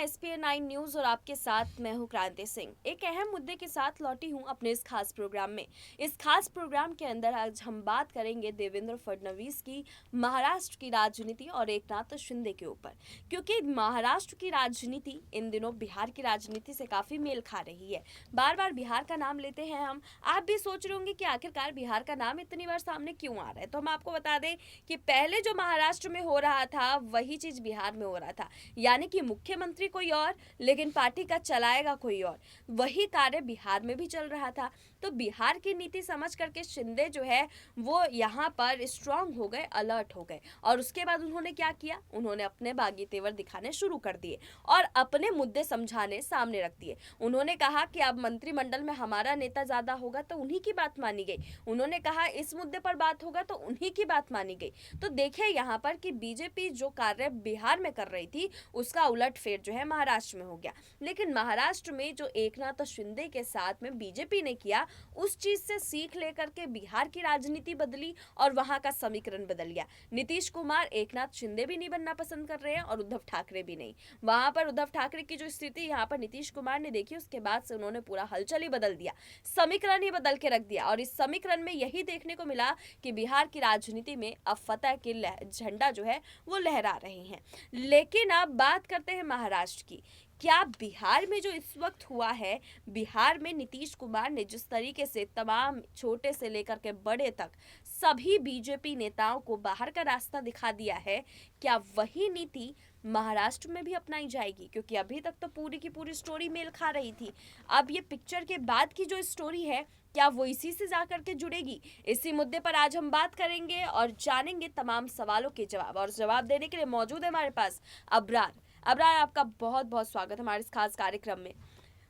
SPN9 news और आपके साथ मैं हूं क्रांति सिंह। एक अहम मुद्दे के साथ लौटी हूं अपने इस खास प्रोग्राम में। इस खास प्रोग्राम के अंदर आज हम बात करेंगे देवेंद्र फडणवीस की महाराष्ट्र की राजनीति और एकनाथ शिंदे के ऊपर, क्योंकि महाराष्ट्र की राजनीति इन दिनों बिहार की राजनीति से काफी मेल खा रही है। बार बार बिहार का नाम लेते हैं हम। आप भी सोच रहे होंगे कि आखिरकार बिहार का नाम इतनी बार सामने क्यों आ रहा है, तो हम आपको बता दें कि पहले जो महाराष्ट्र में हो रहा था वही चीज बिहार में हो रहा था, यानी कि मुख्यमंत्री कोई और लेकिन पार्टी का चलाएगा कोई और। वही कार्य बिहार में भी चल रहा था। तो बिहार की नीति समझ करके शिंदे जो है वो यहाँ पर स्ट्रांग हो गए, अलर्ट हो गए, और उसके बाद उन्होंने क्या किया, उन्होंने अपने बागी तेवर दिखाने शुरू कर दिए और अपने मुद्दे समझाने सामने रख दिए। उन्होंने कहा कि अब मंत्रिमंडल में हमारा नेता ज्यादा होगा तो उन्हीं की बात मानी गई। उन्होंने कहा इस मुद्दे पर बात होगा तो उन्हीं की बात मानी गई। तो देखिए यहाँ पर कि बीजेपी जो कार्य बिहार में कर रही थी उसका उलटफेर जो है महाराष्ट्र में हो गया। लेकिन महाराष्ट्र में जो एकनाथ शिंदे के साथ में बीजेपी ने किया, उस चीज से सीख लेकर के बिहार की राजनीति बदली और वहां का समीकरण बदल गया। नीतीश कुमार एकनाथ शिंदे भी नहीं बनना पसंद कर रहे हैं और उद्धव ठाकरे भी नहीं। वहां पर उद्धव ठाकरे की जो स्थिति यहाँ पर नीतीश कुमार ने देखी, उसके बाद से उन्होंने पूरा हलचल ही बदल दिया, समीकरण ही बदल के रख दिया। और इस समीकरण में यही देखने को मिला कि बिहार की राजनीति में अब फतह की झंडा जो है वो लहरा रहे हैं। लेकिन अब बात करते हैं महाराष्ट्र की। क्या बिहार में जो इस वक्त हुआ है, बिहार में नीतीश कुमार ने जिस तरीके से तमाम छोटे से लेकर के बड़े तक सभी बीजेपी नेताओं को बाहर का रास्ता दिखा दिया है, क्या वही नीति महाराष्ट्र में भी अपनाई जाएगी? क्योंकि अभी तक तो पूरी की पूरी स्टोरी मेल खा रही थी। अब ये पिक्चर के बाद की जो स्टोरी है, क्या वो इसी से जाकर के जुड़ेगी? इसी मुद्दे पर आज हम बात करेंगे और जानेंगे तमाम सवालों के जवाब। और जवाब देने के लिए मौजूद है हमारे पास अबरार। अबरार, आपका बहुत बहुत स्वागत हमारे इस खास कार्यक्रम में।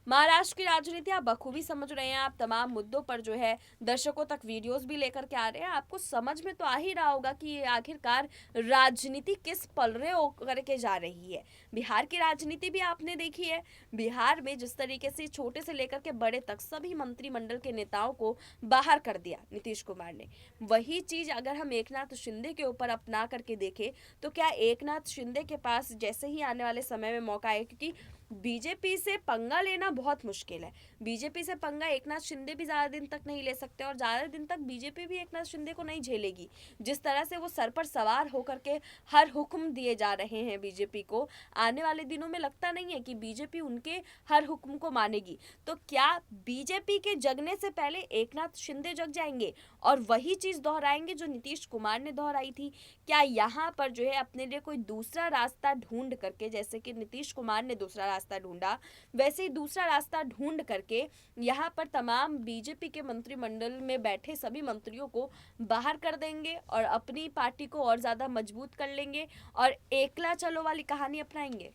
महाराष्ट्र की राजनीति आप बखूबी समझ रहे हैं, आप तमाम मुद्दों पर जो है दर्शकों तक वीडियोस भी लेकर के आ रहे हैं। आपको समझ में तो आ ही रहा होगा कि ये आखिरकार राजनीति किस पलड़े होकर के जा रही है। बिहार की राजनीति भी आपने देखी है। बिहार में जिस तरीके से छोटे से लेकर के बड़े तक सभी मंत्रिमंडल के नेताओं को बाहर कर दिया नीतीश कुमार ने, वही चीज अगर हम एकनाथ शिंदे के ऊपर अपना करके देखें तो क्या एकनाथ शिंदे के पास जैसे ही आने वाले समय में मौका है, क्योंकि बीजेपी से पंगा लेना बहुत मुश्किल है। बीजेपी से पंगा एकनाथ शिंदे भी ज्यादा दिन तक नहीं ले सकते और ज्यादा दिन तक बीजेपी भी एकनाथ शिंदे को नहीं झेलेगी। जिस तरह से वो सर पर सवार होकर के हर हुक्म दिए जा रहे हैं बीजेपी को, आने वाले दिनों में लगता नहीं है कि बीजेपी उनके हर हुक्म को मानेगी। तो क्या बीजेपी के जगने से पहले एकनाथ शिंदे जग जाएंगे और वही चीज दोहराएंगे जो नीतीश कुमार ने दोहराई थी? क्या यहाँ पर जो है अपने लिए कोई दूसरा रास्ता ढूंढ करके, जैसे कि नीतीश कुमार ने दूसरा रास्ता ढूंढा, वैसे ही दूसरा रास्ता ढूंढ करके यहाँ पर तमाम बीजेपी के मंत्रिमंडल में बैठे सभी मंत्रियों को बाहर कर देंगे और अपनी पार्टी को और ज्यादा मजबूत कर लेंगे और एकला चलो वाली कहानी अपनाएंगे?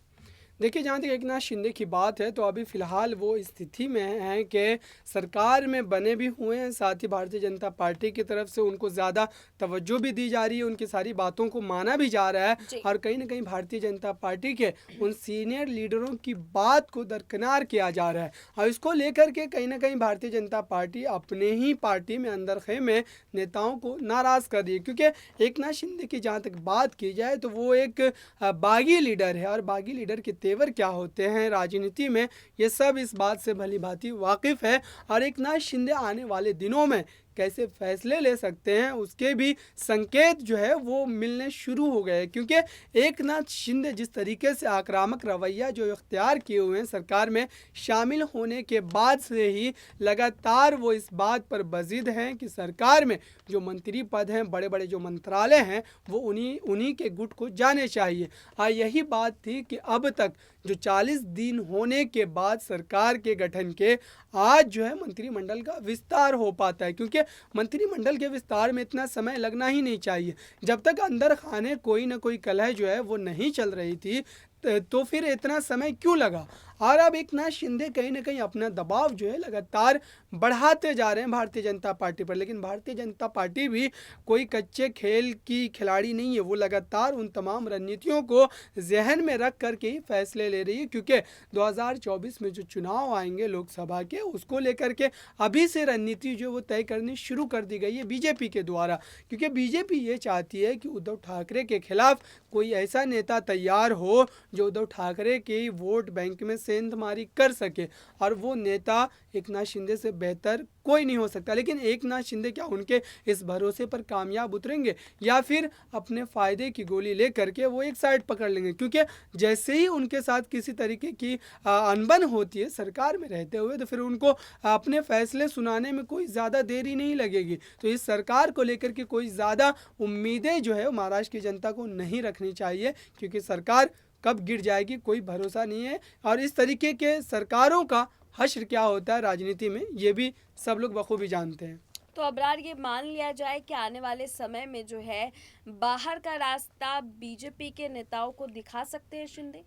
देखिए, जहाँ तक एकनाथ शिंदे की बात है तो अभी फ़िलहाल वो स्थिति में हैं कि सरकार में बने भी हुए हैं, साथ ही भारतीय जनता पार्टी की तरफ से उनको ज़्यादा तवज्जो भी दी जा रही है, उनकी सारी बातों को माना भी जा रहा है और कहीं ना कहीं भारतीय जनता पार्टी के उन सीनियर लीडरों की बात को दरकिनार किया जा रहा है। और इसको लेकर के कहीं ना कहीं भारतीय जनता पार्टी अपने ही पार्टी में अंदर खेमे नेताओं को नाराज़ कर रही है, क्योंकि एकनाथ शिंदे की जहाँ तक बात की जाए तो वो एक बागी लीडर है और बागी लीडर के तेवर क्या होते हैं राजनीति में, ये सब इस बात से भली भांति वाकिफ़ है। और एकनाथ शिंदे आने वाले दिनों में कैसे फैसले ले सकते हैं उसके भी संकेत जो है वो मिलने शुरू हो गए, क्योंकि एकनाथ शिंदे जिस तरीके से आक्रामक रवैया जो इख्तियार किए हुए हैं सरकार में शामिल होने के बाद से ही लगातार वो इस बात पर बजिद हैं कि सरकार में जो मंत्री पद हैं, बड़े बड़े जो मंत्रालय हैं, वो उन्हीं के गुट को जाने चाहिए। यही बात थी कि अब तक जो 40 दिन होने के बाद सरकार के गठन के आज जो है मंत्रिमंडल का विस्तार हो पाता है, क्योंकि मंत्रिमंडल के विस्तार में इतना समय लगना ही नहीं चाहिए। जब तक अंदर खाने कोई ना कोई कलह जो है वो नहीं चल रही थी तो फिर इतना समय क्यों लगा? और अब एकनाथ शिंदे कहीं ना कहीं अपना दबाव जो है लगातार बढ़ाते जा रहे हैं भारतीय जनता पार्टी पर, लेकिन भारतीय जनता पार्टी भी कोई कच्चे खेल की खिलाड़ी नहीं है। वो लगातार उन तमाम रणनीतियों को जहन में रख करके ही फैसले ले रही है, क्योंकि 2024 में जो चुनाव आएंगे लोकसभा के, उसको लेकर के अभी से रणनीति जो वो तय करनी शुरू कर दी गई है बीजेपी के द्वारा, क्योंकि बीजेपी ये चाहती है कि उद्धव ठाकरे के खिलाफ कोई ऐसा नेता तैयार हो जो उद्धव ठाकरे की वोट बैंक में सेंधमारी कर सके, और वो नेता एकनाथ शिंदे से बेहतर कोई नहीं हो सकता। लेकिन एकनाथ शिंदे क्या उनके इस भरोसे पर कामयाब उतरेंगे, या फिर अपने फ़ायदे की गोली लेकर के वो एक साइड पकड़ लेंगे? क्योंकि जैसे ही उनके साथ किसी तरीके की अनबन होती है सरकार में रहते हुए, तो फिर उनको अपने फैसले सुनाने में कोई ज़्यादा देरी नहीं लगेगी। तो इस सरकार को लेकर के कोई ज़्यादा उम्मीदें जो है वो महाराष्ट्र की जनता को नहीं रखनी चाहिए, क्योंकि सरकार कब गिर जाएगी कोई भरोसा नहीं है। और इस तरीके के सरकारों का हश्र क्या होता है राजनीति में, ये भी सब लोग बखूबी जानते हैं। तो अबरार, ये मान लिया जाए कि आने वाले समय में जो है बाहर का रास्ता बीजेपी के नेताओं को दिखा सकते हैं शिंदे?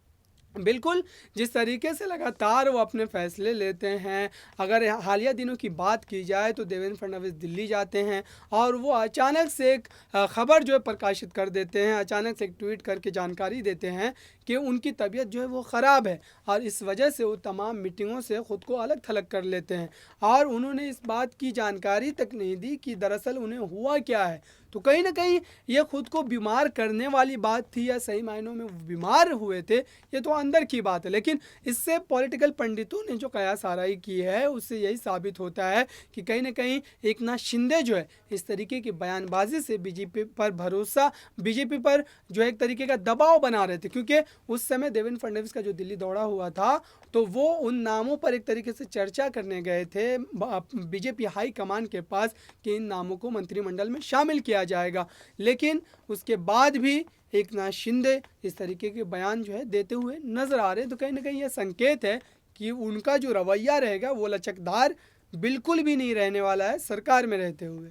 बिल्कुल, जिस तरीके से लगातार वो अपने फैसले लेते हैं, अगर हालिया दिनों की बात की जाए तो देवेंद्र फडणवीस दिल्ली जाते हैं और वो अचानक से एक खबर जो है प्रकाशित कर देते हैं, अचानक से एक ट्वीट करके जानकारी देते हैं कि उनकी तबीयत जो है वो ख़राब है, और इस वजह से वो तमाम मीटिंगों से ख़ुद को अलग थलग कर लेते हैं। और उन्होंने इस बात की जानकारी तक नहीं दी कि दरअसल उन्हें हुआ क्या है। तो कहीं ना कहीं ये खुद को बीमार करने वाली बात थी, या सही मायनों में वो बीमार हुए थे, ये तो अंदर की बात है। लेकिन इससे पॉलिटिकल पंडितों ने जो कयास आराई की है उससे यही साबित होता है कि कहीं ना कहीं एकनाथ शिंदे जो है इस तरीके की बयानबाजी से बीजेपी पर भरोसा, बीजेपी पर जो है एक तरीके का दबाव बना रहे थे। क्योंकि उस समय देवेंद्र फडणवीस का जो दिल्ली दौरा हुआ था, तो वो उन नामों पर एक तरीके से चर्चा करने गए थे बीजेपी हाई कमान के पास कि इन नामों को मंत्रिमंडल में शामिल किया जाएगा। लेकिन उसके बाद भी एकनाथ शिंदे इस तरीके के बयान जो है देते हुए नजर आ रहे हैं। तो कहीं ना कहीं यह संकेत है कि उनका जो रवैया रहेगा वो लचकदार बिल्कुल भी नहीं रहने वाला है सरकार में रहते हुए।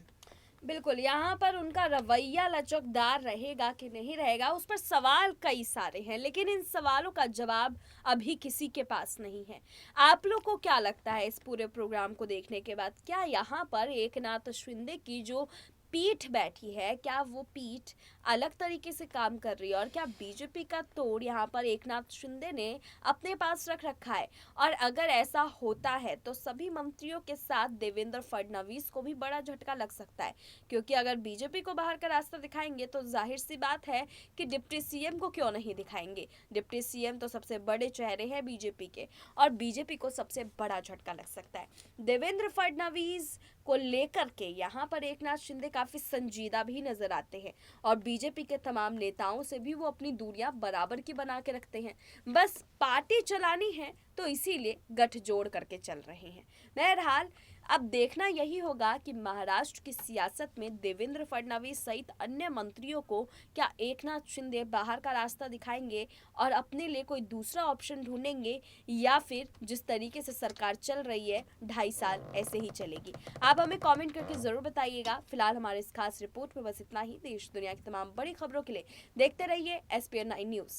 बिल्कुल, यहाँ पर उनका रवैया लचकदार रहेगा कि नहीं रहेगा, उस पर सवाल कई सारे हैं, लेकिन इन सवालों का जवाब अभी किसी के पास नहीं है। आप लोग को क्या लगता है इस पूरे प्रोग्राम को देखने के बाद, क्या यहाँ पर एकनाथ शिंदे की जो पीठ बैठी है, क्या वो पीठ अलग तरीके से काम कर रही है, और क्या बीजेपी का तोड़ यहाँ पर एकनाथ शिंदे ने अपने पास रख रखा है? और अगर ऐसा होता है तो सभी मंत्रियों के साथ देवेंद्र फडणवीस को भी बड़ा झटका लग सकता है, क्योंकि अगर बीजेपी को बाहर का रास्ता दिखाएंगे तो जाहिर सी बात है कि डिप्टी सीएम को क्यों नहीं दिखाएंगे। डिप्टी सीएम तो सबसे बड़े चेहरे हैं बीजेपी के, और बीजेपी को सबसे बड़ा झटका लग सकता है। देवेंद्र फडणवीस को लेकर के यहाँ पर एकनाथ शिंदे काफी संजीदा भी नजर आते हैं, और बीजेपी के तमाम नेताओं से भी वो अपनी दूरियां बराबर की बना के रखते हैं। बस पार्टी चलानी है तो इसीलिए गठजोड़ करके चल रहे हैं। बहरहाल अब देखना यही होगा कि महाराष्ट्र की सियासत में देवेंद्र फडणवीस सहित अन्य मंत्रियों को क्या एकनाथ शिंदे बाहर का रास्ता दिखाएंगे और अपने लिए कोई दूसरा ऑप्शन ढूंढेंगे, या फिर जिस तरीके से सरकार चल रही है 2.5 साल ऐसे ही चलेगी। आप हमें कमेंट करके जरूर बताइएगा। फिलहाल हमारे इस खास रिपोर्ट में बस इतना ही। देश दुनिया की तमाम बड़ी खबरों के लिए देखते रहिए SPN 9 न्यूज।